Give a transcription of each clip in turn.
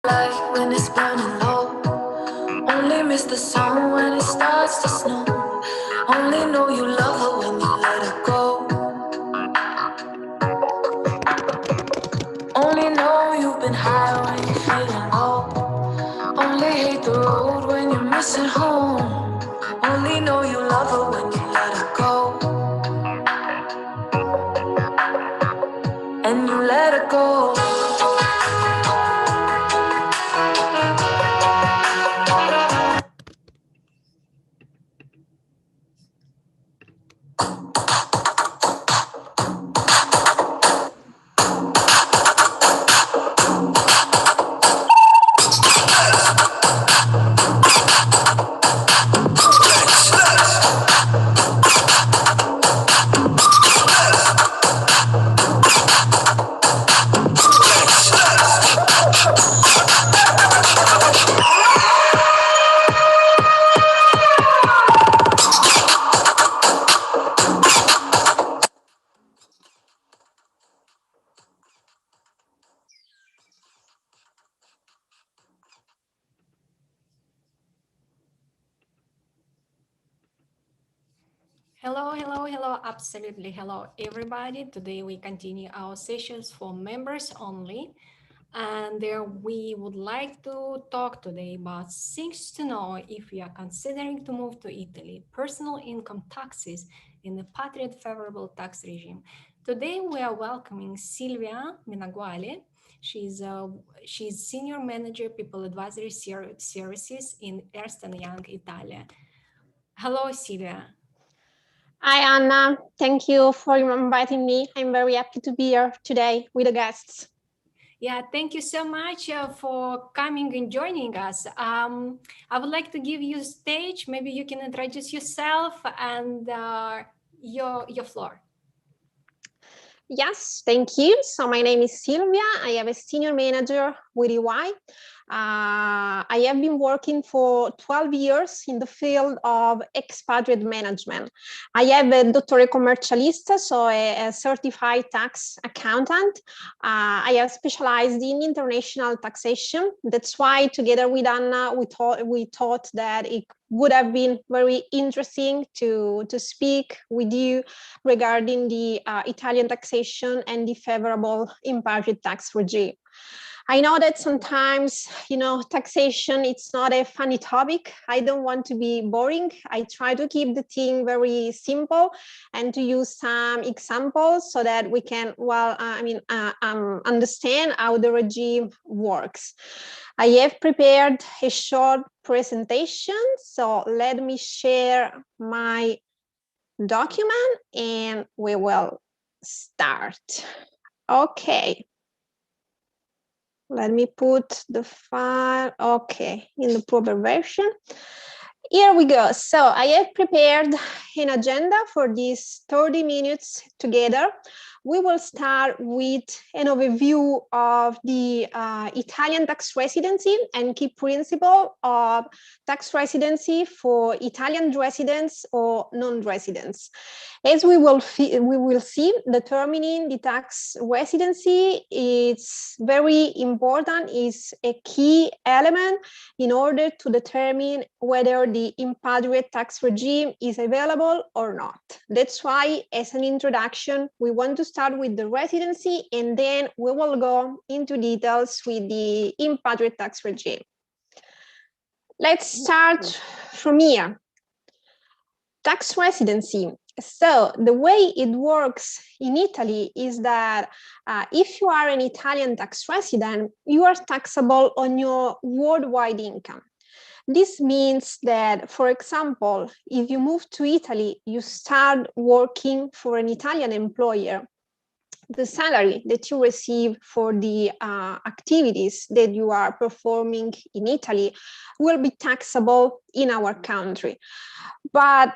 Light when it's burning low. Only miss the sun when it starts to snow. Only know you love her when you let her go. Only know you've been high when you're feeling low. Only hate the road when you're missing home. Only know you love her when you let her go. And you let her go. Hello, absolutely. Hello, everybody. Today we continue our sessions for members only. And there we would like to talk today about things to know if you are considering to move to Italy, personal income taxes in the patriate favorable tax regime. Today we are welcoming Silvia Menaguale. She's Senior Manager People Advisory Services in Ernst & Young, Italia. Hello, Silvia. Hi, Anna. Thank you for inviting me. I'm very happy to be here today with the guests. Yeah, thank you so much for coming and joining us. I would like to give you a stage. Maybe you can introduce yourself and your floor. Yes, thank you. So my name is Silvia. I am a senior manager with EY. I have been working for 12 years in the field of expatriate management. I have a dottore commercialista, so a certified tax accountant. I have specialized in international taxation. That's why together with Anna, we thought that it would have been very interesting to speak with you regarding the Italian taxation and the favorable impatriate tax regime. I know that sometimes, taxation, it's not a funny topic. I don't want to be boring. I try to keep the thing very simple and to use some examples so that we can, understand how the regime works. I have prepared a short presentation, so let me share my document and we will start. Okay. Let me put the file, okay, in the proper version. Here we go. So I have prepared an agenda for these 30 minutes together. We will start with an overview of the Italian tax residency and key principle of tax residency for Italian residents or non-residents. As we will see, determining the tax residency is very important, is a key element in order to determine whether the impatriate tax regime is available or not. That's why, as an introduction, we want to start with the residency and then we will go into details with the impatriate tax regime. Let's start from here. Tax residency. So the way it works in Italy is that if you are an Italian tax resident, you are taxable on your worldwide income. This means that, for example, if you move to Italy, you start working for an Italian employer, the salary that you receive for the activities that you are performing in Italy will be taxable in our country. But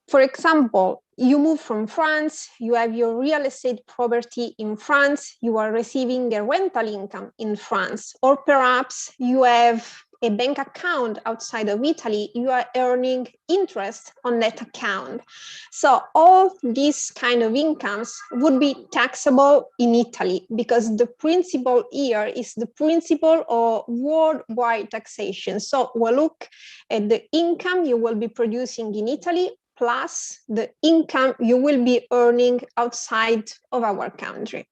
for example, you move from France, you have your real estate property in France, you are receiving a rental income in France, or perhaps you have a bank account outside of Italy, you are earning interest on that account. So all these kind of incomes would be taxable in Italy because the principle here is the principle of worldwide taxation. So we'll look at the income you will be producing in Italy plus the income you will be earning outside of our country.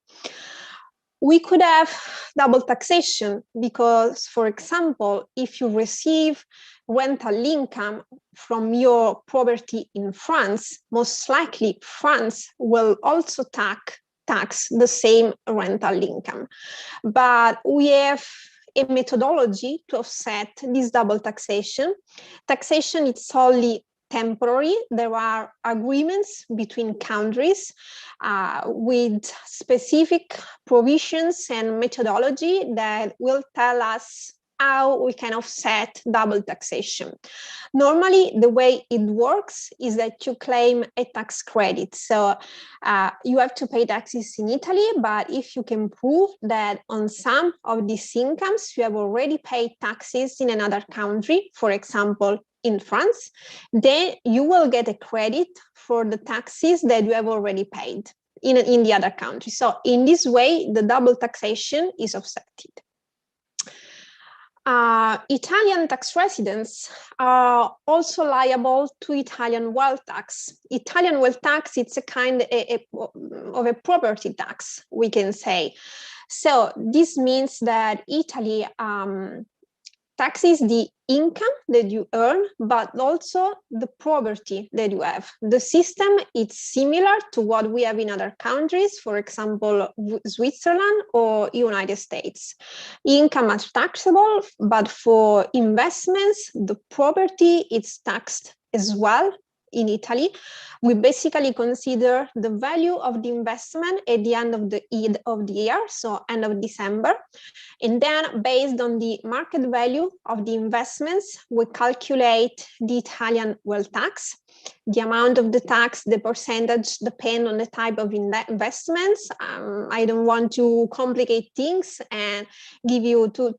We could have double taxation because, for example, if you receive rental income from your property in France, most likely France will also tax the same rental income. But we have a methodology to offset this double taxation. Taxation is solely temporary. There are agreements between countries with specific provisions and methodology that will tell us how we can offset double taxation. Normally, the way it works is that you claim a tax credit. So you have to pay taxes in Italy, but if you can prove that on some of these incomes, you have already paid taxes in another country, for example, in France, then you will get a credit for the taxes that you have already paid in the other country. So in this way, the double taxation is offset. Italian tax residents are also liable to Italian wealth tax. Italian wealth tax, it's a kind of a property tax, we can say. So this means that Italy taxes the income that you earn, but also the property that you have. The system is similar to what we have in other countries, for example, Switzerland or United States. Income is taxable, but for investments, the property is taxed as well. In Italy, we basically consider the value of the investment at the end of the year, so end of December. And then based on the market value of the investments, we calculate the Italian wealth tax. The amount of the tax, the percentage depend on the type of investments. I don't want to complicate things and give you too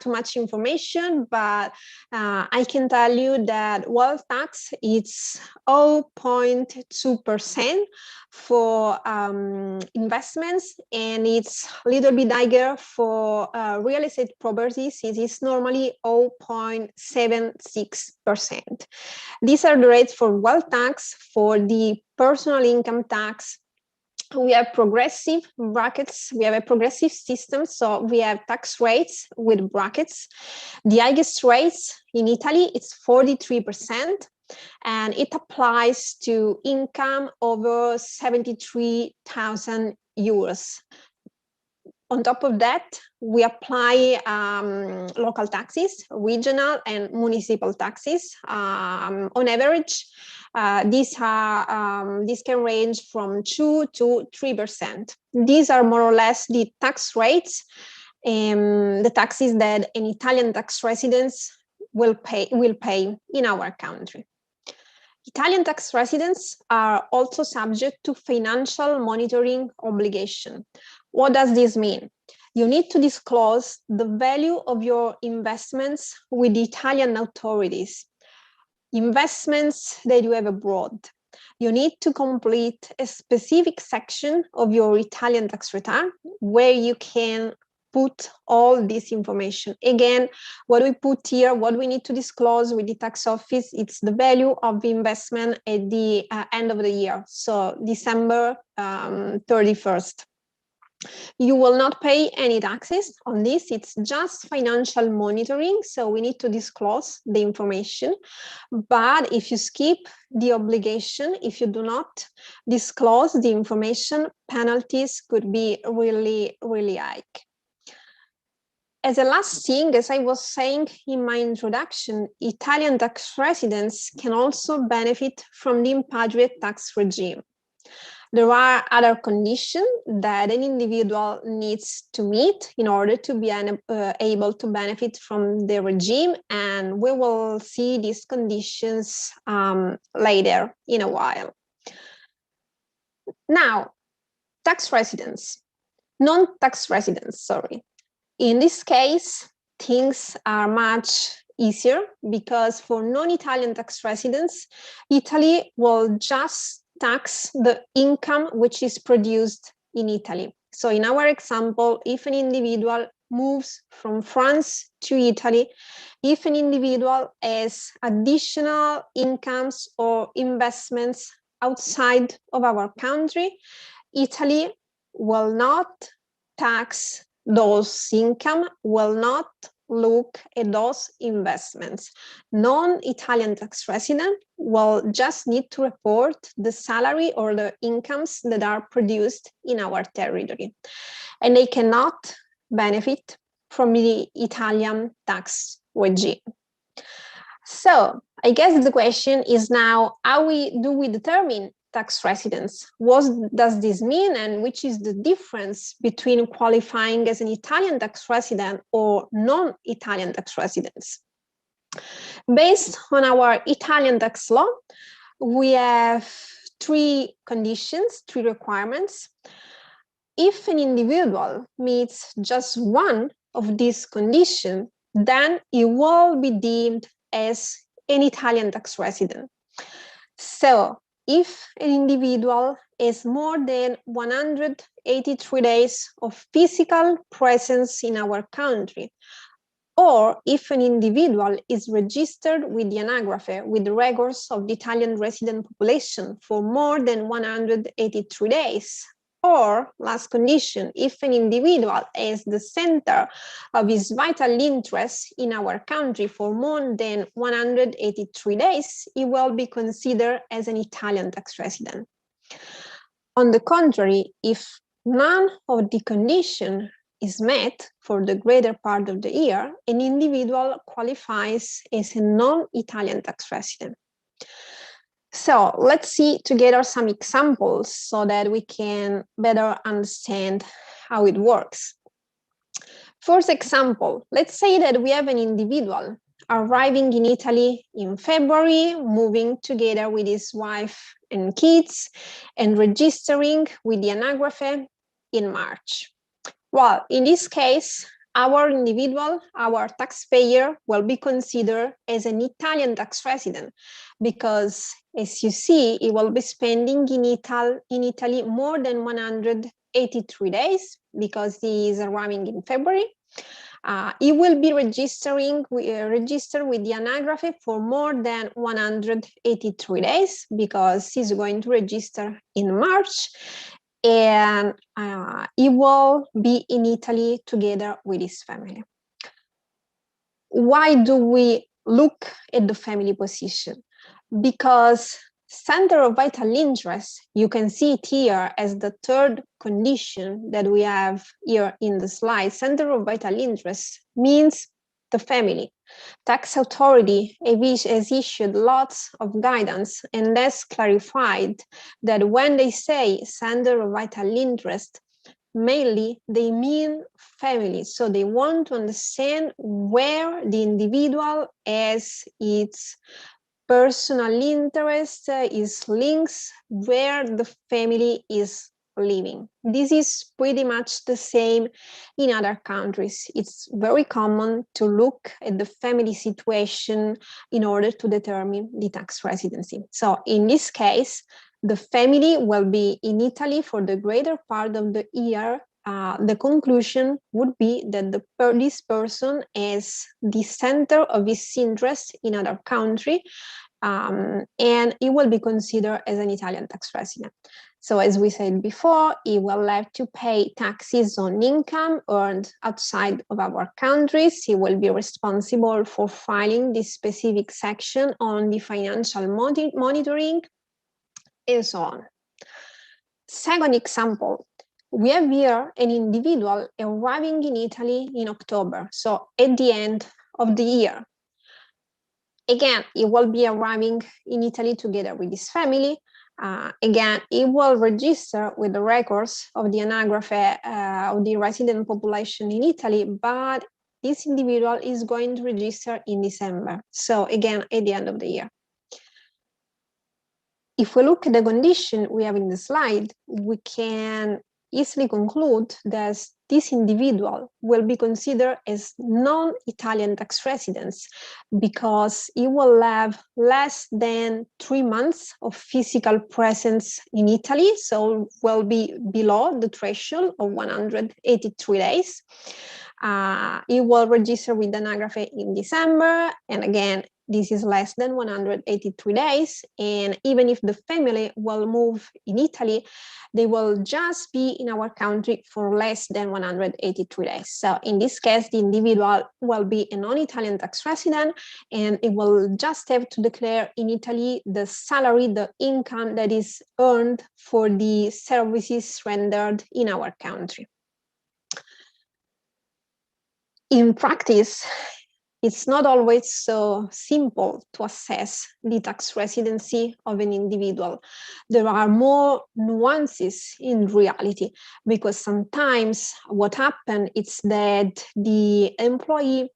much information, but I can tell you that wealth tax is 0.2% for investments, and it's a little bit higher for real estate properties. It is normally 0.76%. These are the rates for wealth tax. For the personal income tax, we have progressive brackets. We have a progressive system, so we have tax rates with brackets. The highest rates in Italy, it's 43%, and it applies to income over 73,000 euros. On top of that, we apply local taxes, regional and municipal taxes. On average, these can range from 2 to 3%. These are more or less the tax rates, the taxes that an Italian tax resident will pay in our country. Italian tax residents are also subject to financial monitoring obligation. What does this mean? You need to disclose the value of your investments with the Italian authorities, investments that you have abroad. You need to complete a specific section of your Italian tax return where you can put all this information. Again, what we put here, what we need to disclose with the tax office, it's the value of the investment at the end of the year, so December 31st. You will not pay any taxes on this. It's just financial monitoring, so we need to disclose the information. But if you skip the obligation, if you do not disclose the information, penalties could be really, really high. As a last thing, as I was saying in my introduction, Italian tax residents can also benefit from the impatriate tax regime. There are other conditions that an individual needs to meet in order to be able to benefit from the regime, and we will see these conditions later in a while. Now, tax residents, non-tax residents, sorry. In this case, things are much easier because for non-Italian tax residents, Italy will just tax the income which is produced in Italy. So in our example, if an individual moves from France to Italy, if an individual has additional incomes or investments outside of our country, Italy will not tax those income, will not look at those investments. Non-Italian tax resident will just need to report the salary or the incomes that are produced in our territory, and they cannot benefit from the Italian tax regime. So I guess the question is now, how do we determine tax residence? What does this mean, and which is the difference between qualifying as an Italian tax resident or non-Italian tax residents? Based on our Italian tax law, we have three conditions, three requirements. If an individual meets just one of these conditions, then he will be deemed as an Italian tax resident. So if an individual has more than 183 days of physical presence in our country, or if an individual is registered with the Anagrafe with the records of the Italian resident population for more than 183 days, or last condition, if an individual is the center of his vital interest in our country for more than 183 days, he will be considered as an Italian tax resident. On the contrary, if none of the conditions is met for the greater part of the year, an individual qualifies as a non-Italian tax resident. So let's see together some examples so that we can better understand how it works. First example, let's say that we have an individual arriving in Italy in February, moving together with his wife and kids, and registering with the Anagrafe in March. Well, in this case, our individual, our taxpayer, will be considered as an Italian tax resident because, as you see, he will be spending in Italy more than 183 days because he is arriving in February. He will be registered with the Anagrafe for more than 183 days because he's going to register in March, and he will be in Italy together with his family. Why do we look at the family position? Because center of vital interest, you can see it here as the third condition that we have here in the slide. Center of vital interest means the family. Tax authority has issued lots of guidance and has clarified that when they say center of vital interest, mainly they mean family. So they want to understand where the individual has its personal interest, is links, where the family is living. This is pretty much the same in other countries. It's very common to look at the family situation in order to determine the tax residency. So in this case, the family will be in Italy for the greater part of the year. The conclusion would be that this person is the center of his interest in another country, and he will be considered as an Italian tax resident. So as we said before, he will have to pay taxes on income earned outside of our countries. He will be responsible for filing this specific section on the financial monitoring, and so on. Second example, we have here an individual arriving in Italy in October, so at the end of the year. Again, he will be arriving in Italy together with his family. Again, he will register with the records of the Anagrafe of the resident population in Italy, but this individual is going to register in December. So again, at the end of the year. If we look at the condition we have in the slide, we can easily conclude that this individual will be considered as non-Italian tax residents because he will have less than 3 months of physical presence in Italy, so will be below the threshold of 183 days. He will register with the Anagrafe in December, and again, this is less than 183 days. And even if the family will move in Italy, they will just be in our country for less than 183 days. So in this case, the individual will be a non-Italian tax resident, and it will just have to declare in Italy the salary, the income that is earned for the services rendered in our country. In practice, it's not always so simple to assess the tax residency of an individual. There are more nuances in reality, because sometimes what happens is that the employee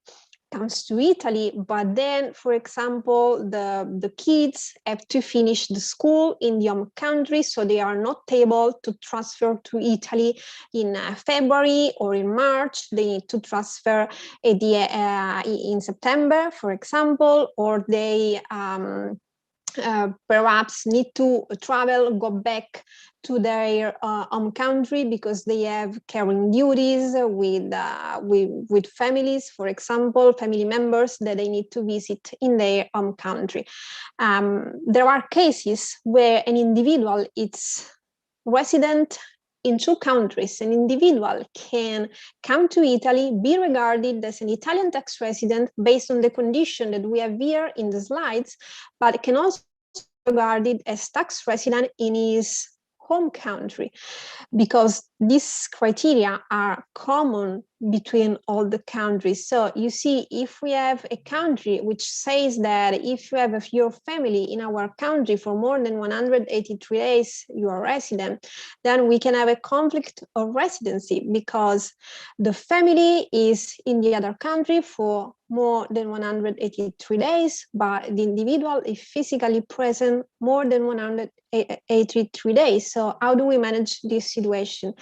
comes to Italy, but then, for example, the kids have to finish the school in the home country, so they are not able to transfer to Italy in February or in March. They need to transfer in September, for example, or they perhaps need to travel, go back to their home country because they have caring duties with families, for example, family members that they need to visit in their home country. There are cases where an individual is resident in 2 countries. An individual can come to Italy, be regarded as an Italian tax resident based on the condition that we have here in the slides, but can also be regarded as tax resident in his home country, because these criteria are common between all the countries. So you see, if we have a country which says that if you have your family in our country for more than 183 days, you are resident, then we can have a conflict of residency because the family is in the other country for more than 183 days, but the individual is physically present more than 183 days. So how do we manage this situation?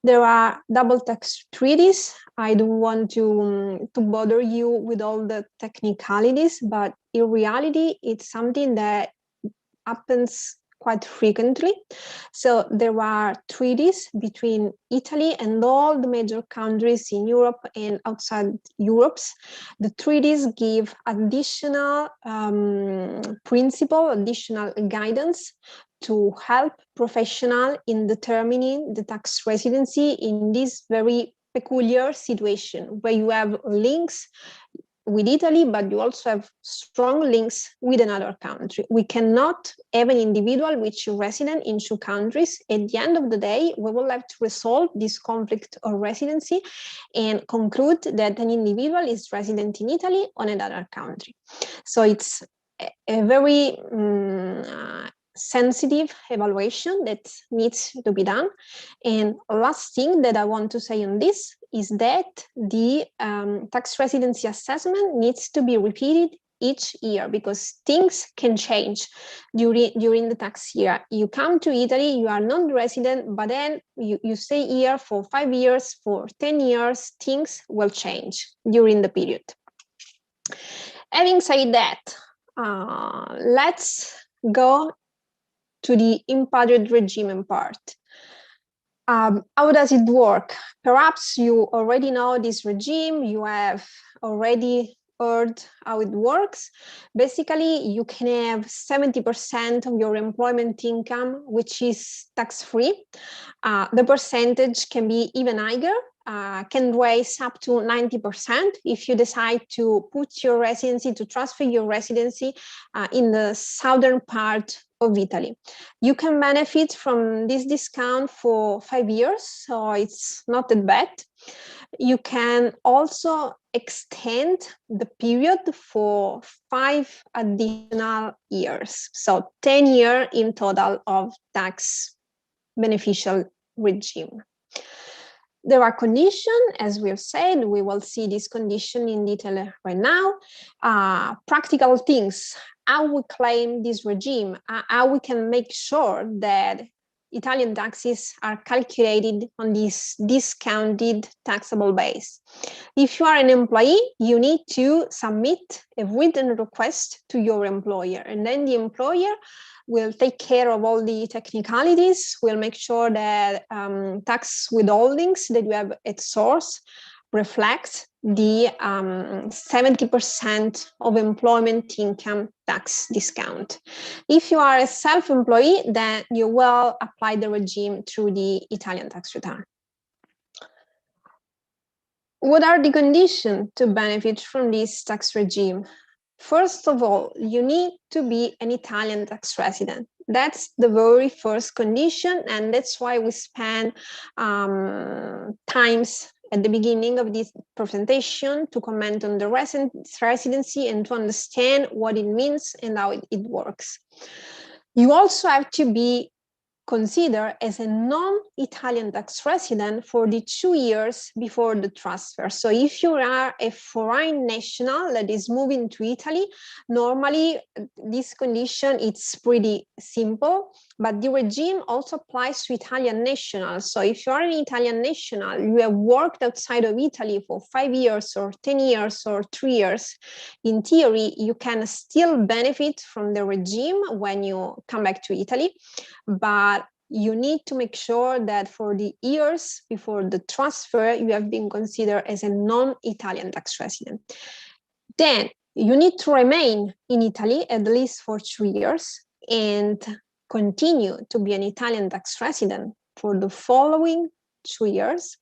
There are double tax treaties. I don't want to bother you with all the technicalities, but in reality, it's something that happens quite frequently. So there are treaties between Italy and all the major countries in Europe and outside Europe. The treaties give additional additional guidance to help professionals in determining the tax residency in this very peculiar situation where you have links with Italy, but you also have strong links with another country. We cannot have an individual which is resident in 2 countries. At the end of the day, we will have to resolve this conflict of residency and conclude that an individual is resident in Italy or another country. So it's a very sensitive evaluation that needs to be done. And last thing that I want to say on this is that the tax residency assessment needs to be repeated each year because things can change during the tax year. You come to Italy, you are non-resident, but then you stay here for 5 years, for 10 years, things will change during the period. Having said that, let's go to the impatriate regime part. How does it work? Perhaps you already know this regime, you have already heard how it works. Basically, you can have 70% of your employment income, which is tax-free. The percentage can be even higher, can raise up to 90% if you decide to put your residency, to transfer your residency in the southern part of Italy. You can benefit from this discount for 5 years, so it's not that bad. You can also extend the period for 5 additional years, so 10 years in total of tax beneficial regime. There are conditions, as we have said, we will see this condition in detail right now. Practical things, how we claim this regime, how we can make sure that Italian taxes are calculated on this discounted taxable base. If you are an employee, you need to submit a written request to your employer, and then the employer will take care of all the technicalities, will make sure that tax withholdings that you have at source reflect the 70% of employment income tax discount. If you are a self-employee, then you will apply the regime through the Italian tax return. What are the conditions to benefit from this tax regime? First of all, you need to be an Italian tax resident. That's the very first condition, and that's why we spend times at the beginning of this presentation to comment on the residency and to understand what it means and how it works. You also have to be considered as a non-Italian tax resident for the 2 years before the transfer. So if you are a foreign national that is moving to Italy, normally this condition it's pretty simple, but the regime also applies to Italian nationals. So if you are an Italian national, you have worked outside of Italy for 5 years or 10 years or 3 years, in theory, you can still benefit from the regime when you come back to Italy, but you need to make sure that for the years before the transfer, you have been considered as a non-Italian tax resident. Then you need to remain in Italy at least for 2 years and continue to be an Italian tax resident for the following 2 years.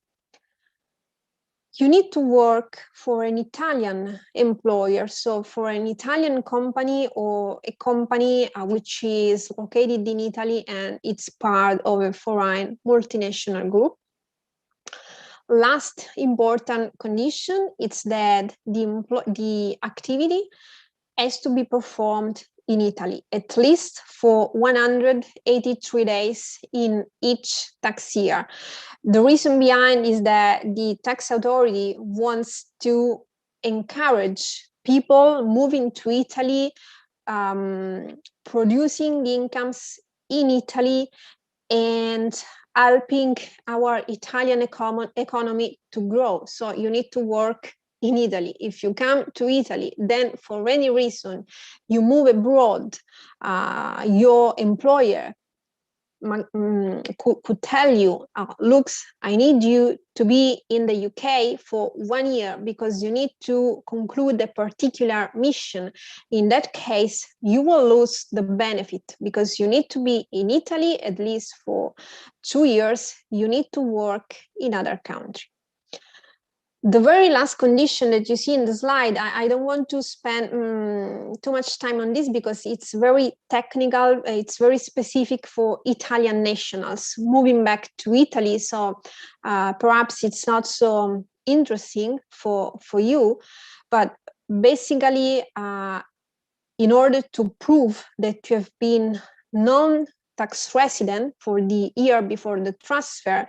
You need to work for an Italian employer, so for an Italian company or a company which is located in Italy and it's part of a foreign multinational group. Last important condition is that the activity has to be performed in Italy, at least for 183 days in each tax year. The reason behind is that the tax authority wants to encourage people moving to Italy, producing incomes in Italy and helping our Italian economy to grow. So you need to work in Italy. If you come to Italy, then for any reason you move abroad, your employer could tell you, look, I need you to be in the UK for 1 year because you need to conclude a particular mission. In that case, you will lose the benefit because you need to be in Italy at least for 2 years. You need to work in other country. The very last condition that you see in the slide, I don't want to spend too much time on this because it's very technical, it's very specific for Italian nationals moving back to Italy, so perhaps it's not so interesting for you, but basically in order to prove that you have been non-tax resident for the year before the transfer,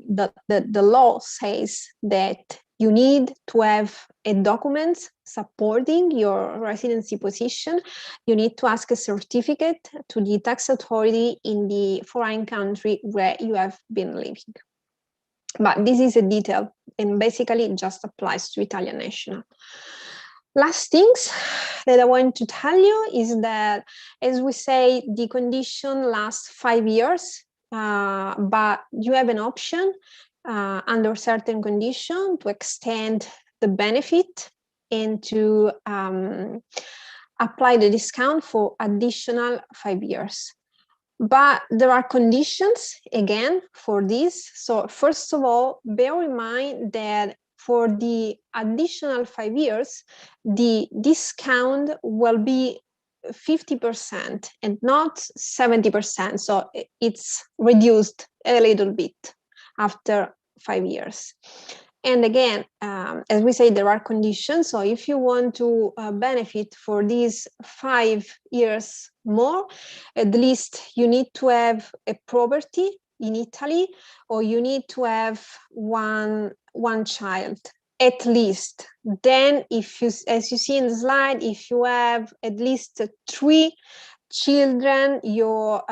the law says that you need to have a document supporting your residency position. You need to ask a certificate to the tax authority in the foreign country where you have been living. But this is a detail and basically it just applies to Italian national. Last things that I want to tell you is that, as we say, the condition lasts 5 years, but you have an option under certain condition to extend the benefit and to apply the discount for additional 5 years. But there are conditions, again, for this. So first of all, bear in mind that for the additional 5 years, the discount will be 50% and not 70%. So it's reduced a little bit after 5 years. And again, as we say, there are conditions. So if you want to benefit for these 5 years more, at least you need to have a property in Italy, or you need to have one child at least. Then if you, as you see in the slide, if you have at least 3 children, your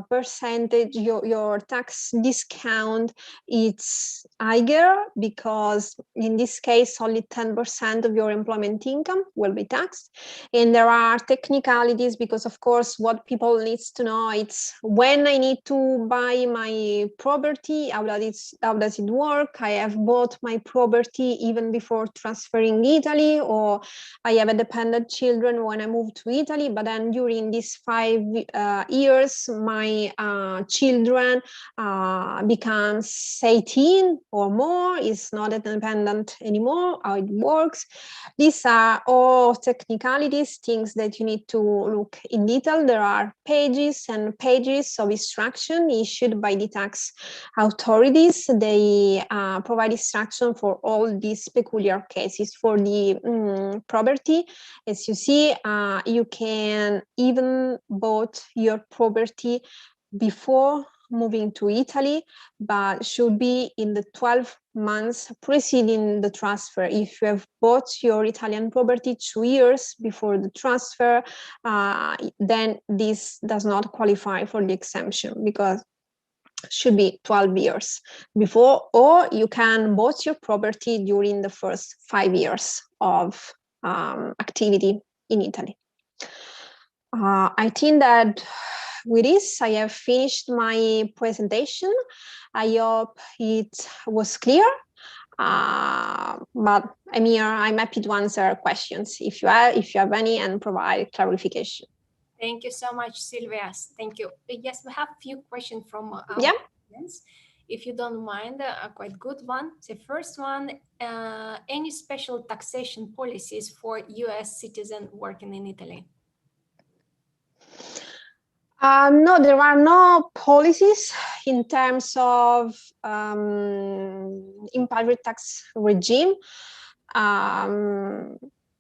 percentage, your tax discount, it's higher because in this case only 10% of your employment income will be taxed. And there are technicalities because of course what people needs to know, it's when I need to buy my property, how does it work? I have bought my property even before transferring Italy, or I have a dependent children when I moved to Italy, but then during these 5 years, my children becomes 18 or more, is not a dependent anymore, how it works. These are all technicalities, things that you need to look in detail. There are pages and pages of instruction issued by the tax authorities. They provide instruction for all these peculiar cases. For the property, as you see, you can even bought your property before moving to Italy, but should be in the 12 months preceding the transfer. If you have bought your Italian property 2 years before the transfer, then this does not qualify for the exemption because should be 12 years before, or you can bought your property during the first 5 years of activity in Italy. I think that with this, I have finished my presentation. I hope it was clear. But I'm here, I'm happy to answer questions if you have any and provide clarification. Thank you so much, Silvia. Thank you. Yes, we have a few questions from our audience. If you don't mind, a quite good one. The first one, any special taxation policies for US citizens working in Italy? No, there are no policies in terms of impatriate tax regime.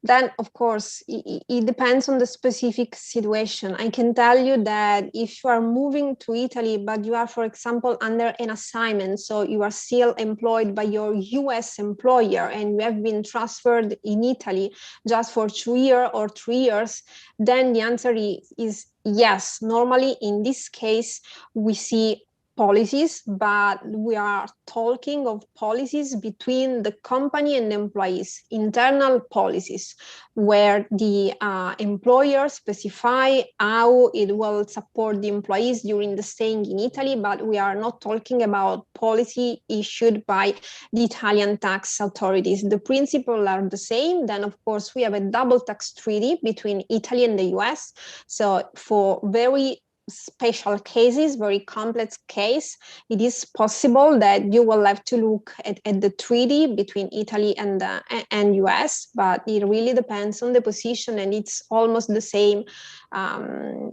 Then, of course, it depends on the specific situation. I can tell you that if you are moving to Italy, but you are, for example, under an assignment, so you are still employed by your US employer and you have been transferred in Italy just for 2 years or 3 years, then the answer is yes. Normally, in this case, we see policies, but we are talking of policies between the company and the employees, internal policies, where the employer specify how it will support the employees during the staying in Italy, but we are not talking about policy issued by the Italian tax authorities. The principles are the same. Then, of course, we have a double tax treaty between Italy and the US. So for very special cases, very complex case, it is possible that you will have to look at the treaty between Italy and US, but it really depends on the position, and it's almost the same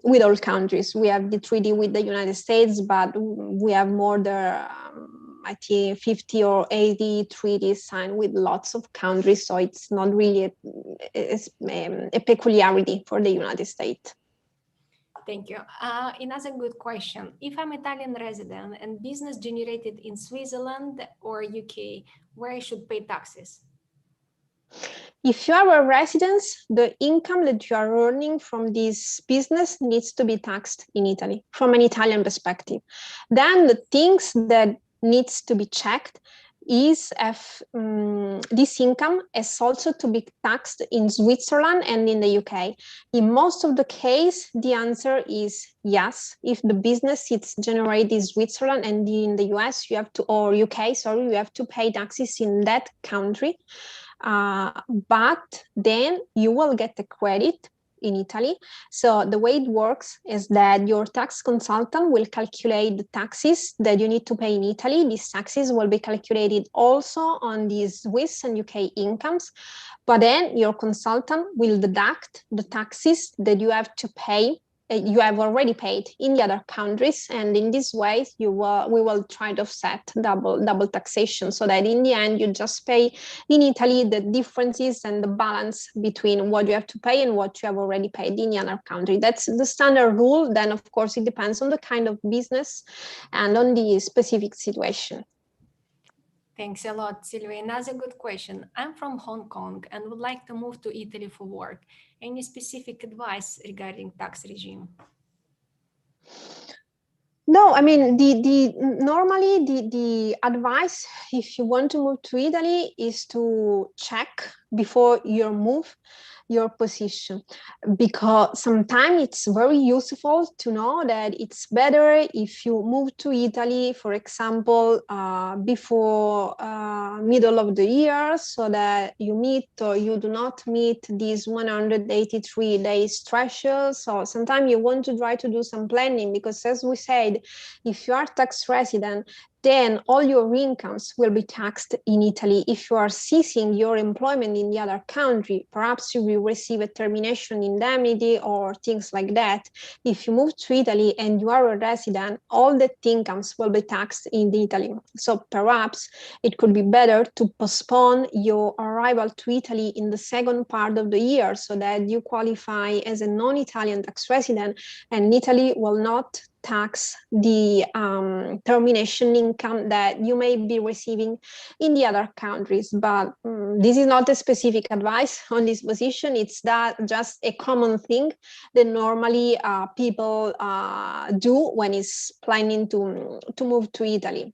with all countries. We have the treaty with the United States, but we have more than I think 50 or 80 treaties signed with lots of countries, so it's not really a peculiarity for the United States. Thank you. Another good question. If I'm Italian resident and business generated in Switzerland or UK, where I should pay taxes? If you are a resident, the income that you are earning from this business needs to be taxed in Italy from an Italian perspective. Then the things that needs to be checked is if this income is also to be taxed in Switzerland and in the UK. In most of the case, the answer is yes. If the business is generated in Switzerland and in the US, you have to, or UK, sorry, you have to pay taxes in that country. But then you will get a credit in Italy. So the way it works is that your tax consultant will calculate the taxes that you need to pay in Italy. These taxes will be calculated also on the Swiss and UK incomes, but then your consultant will deduct the taxes that you have to pay, you have already paid in the other countries, and in this way we will try to offset double taxation, so that in the end you just pay in Italy the differences and the balance between what you have to pay and what you have already paid in the other country. That's the standard rule. Then of course it depends on the kind of business and on the specific situation. Thanks a lot, Silvia. Another good question. I'm from Hong Kong and would like to move to Italy for work. Any specific advice regarding tax regime? No, I mean the normally the advice if you want to move to Italy is to check before your move your position, because sometimes it's very useful to know that it's better if you move to Italy, for example, before middle of the year, so that you meet or you do not meet these 183 days threshold. So sometimes you want to try to do some planning, because as we said, if you are tax resident, then all your incomes will be taxed in Italy. If you are ceasing your employment in the other country, perhaps you will receive a termination indemnity or things like that. If you move to Italy and you are a resident, all the incomes will be taxed in Italy. So perhaps it could be better to postpone your arrival to Italy in the second part of the year, so that you qualify as a non-Italian tax resident, and Italy will not tax the termination income that you may be receiving in the other countries. But this is not a specific advice on this position. It's that just a common thing that normally people do when is planning to move to Italy.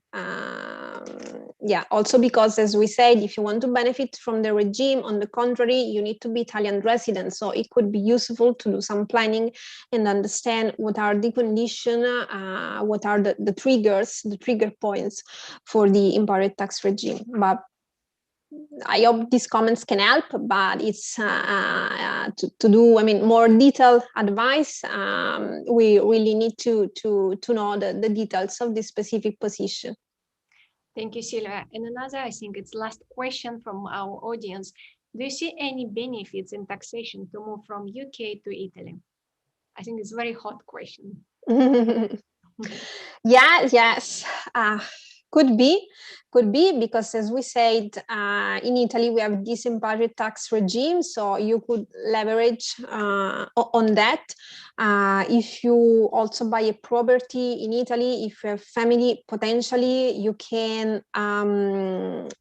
Yeah, also because, as we said, if you want to benefit from the regime, on the contrary, you need to be Italian resident. So it could be useful to do some planning and understand what are the conditions, what are the triggers, the trigger points for the impatriate tax regime. But I hope these comments can help, but it's to do, I mean, more detailed advice. We really need to know the details of this specific position. Thank you, Silvia. And another, I think it's last question from our audience. Do you see any benefits in taxation to move from UK to Italy? I think it's a very hot question. Yeah, yes, could be, because as we said, in Italy we have this impatriate tax regime, so you could leverage on that. If you also buy a property in Italy, if you have family, potentially you can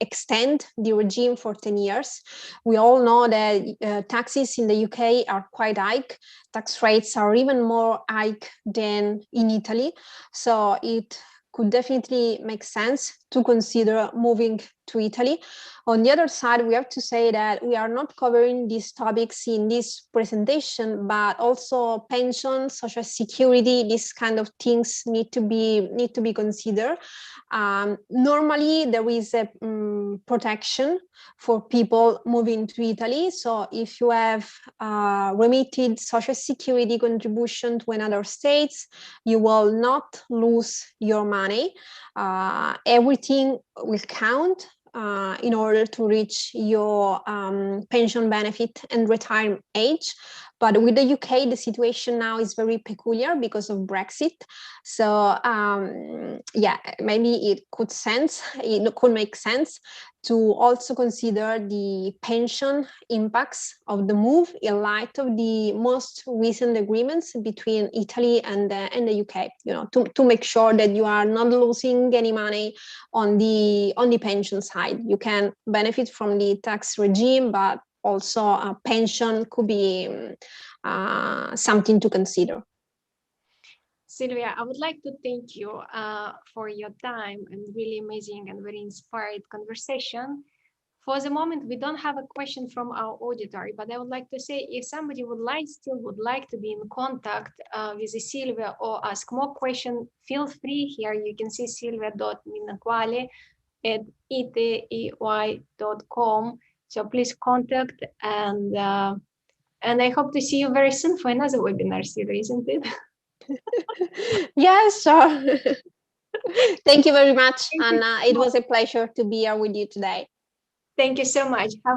extend the regime for 10 years. We all know that taxes in the UK are quite high. Tax rates are even more high than in Italy. So it could definitely make sense to consider moving to Italy. On the other side, we have to say that we are not covering these topics in this presentation, but also pension, social security, these kind of things need to be considered. Normally, there is a protection for people moving to Italy. So if you have remitted social security contribution to another state, you will not lose your money. Everything will count in order to reach your pension benefit and retirement age. But with the UK, the situation now is very peculiar because of Brexit. So yeah, maybe it could make sense to also consider the pension impacts of the move in light of the most recent agreements between Italy and the UK. You know, to make sure that you are not losing any money on the pension side. You can benefit from the tax regime, but also a pension could be something to consider. Silvia, I would like to thank you for your time and really amazing and very inspired conversation. For the moment, we don't have a question from our auditory, but I would like to say if somebody would like to be in contact with Silvia or ask more questions, feel free. Here you can see silvia.menaguale at itey.com. So please contact, and I hope to see you very soon for another webinar, Silvia, isn't it? Yes, sure. Thank you very much, Anna. It was a pleasure to be here with you today. Thank you so much. Have